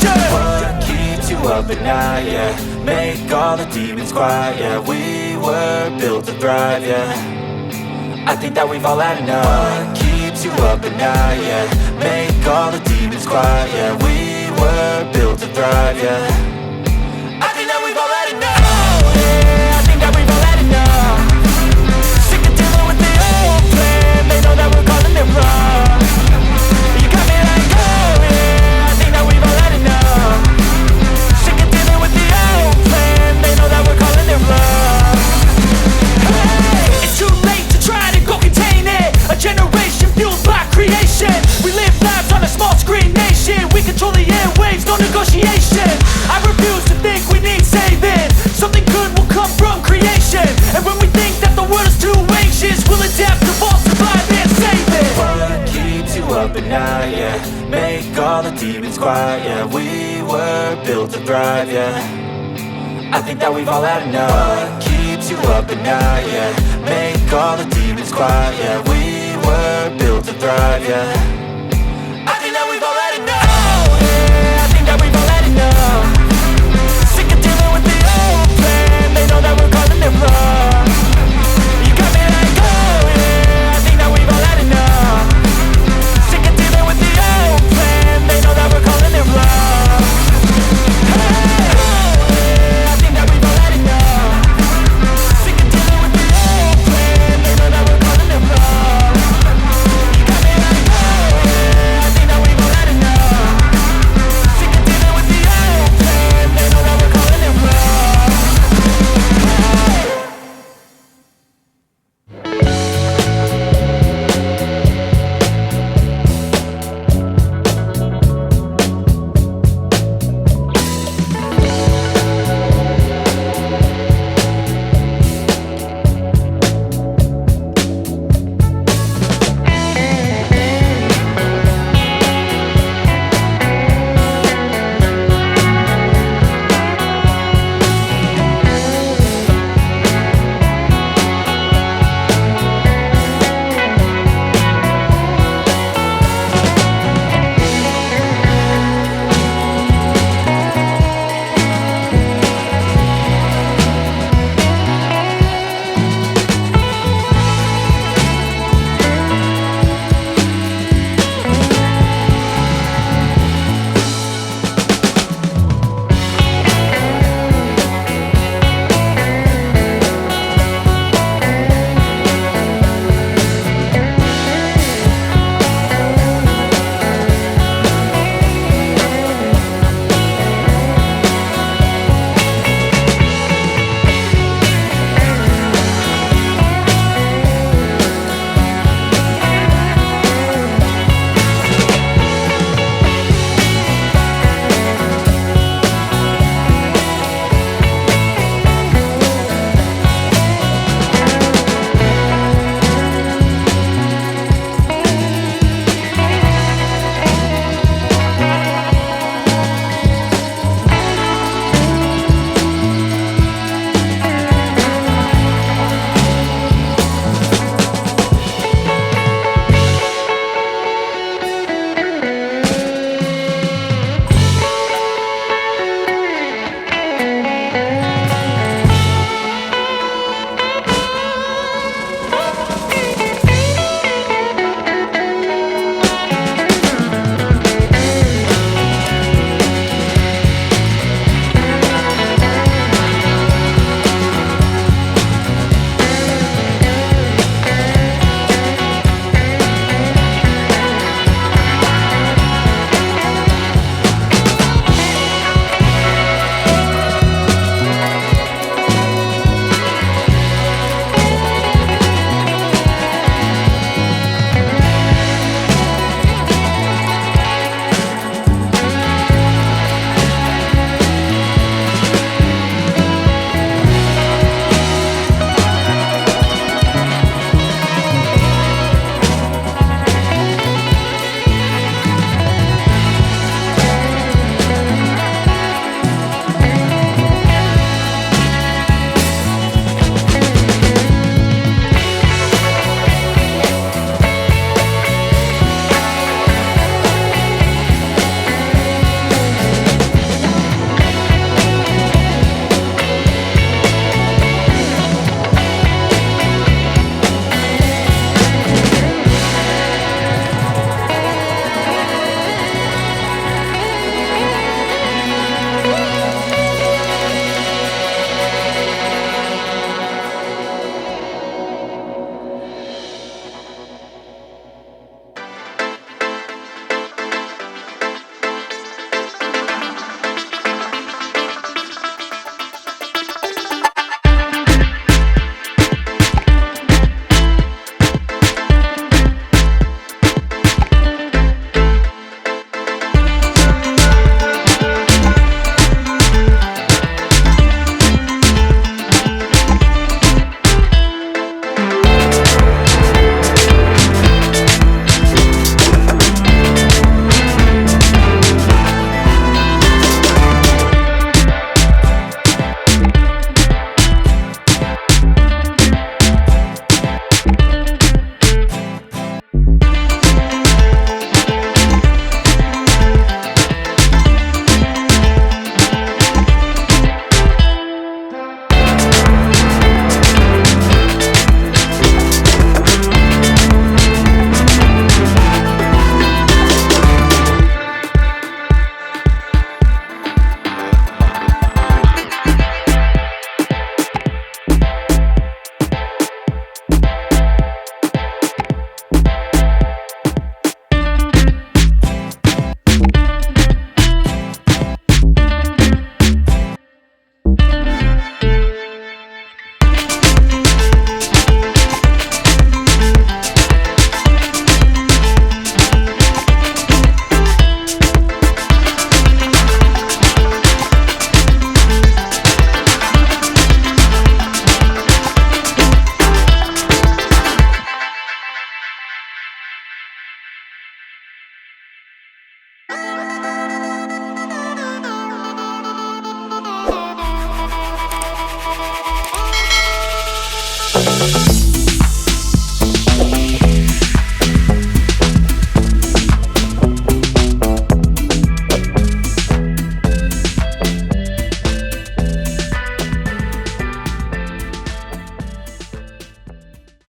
What keeps you up at night, yeah? Make all the demons quiet, yeah. We were built to thrive, yeah. I think that we've all had enough. What keeps you up at night, yeah? Make all the demons quiet, yeah. We were built to thrive, yeah. I think that we've all had enough. Oh, yeah, I think that we've all had enough. Sick of dealing with the old plan. They know that we're calling it wrong. You got me like, oh yeah, I think that we've all had enough. Sick of dealing with the old plan. They know that we're calling it wrong. Hey, it's too late to try to go contain it. A generation fueled by creation. We live lives on a small screen nation. We control the airwaves, no negotiation. I refuse to think we need saving. Something good will come from creation. And when we think that the world is too anxious, we'll adapt, evolve, survive and save it. What keeps you up at night, yeah? Make all the demons quiet, yeah. We were built to thrive, yeah. I think that we've all had enough. What keeps you up at night, yeah? Make all the demons quiet, yeah. We were built to thrive, yeah. I think that we've all had enough. Oh yeah, I think that we've all had enough. Sick of dealing with the old plan. They know that we're calling it wrong. You got me like, oh yeah, I think that we've all had enough. Sick of dealing with the old plan. They know that we're calling it wrong. Hey, oh yeah, I think that we've all had enough. Sick of dealing with the old plan. They know that we're calling it wrong. You got me like, oh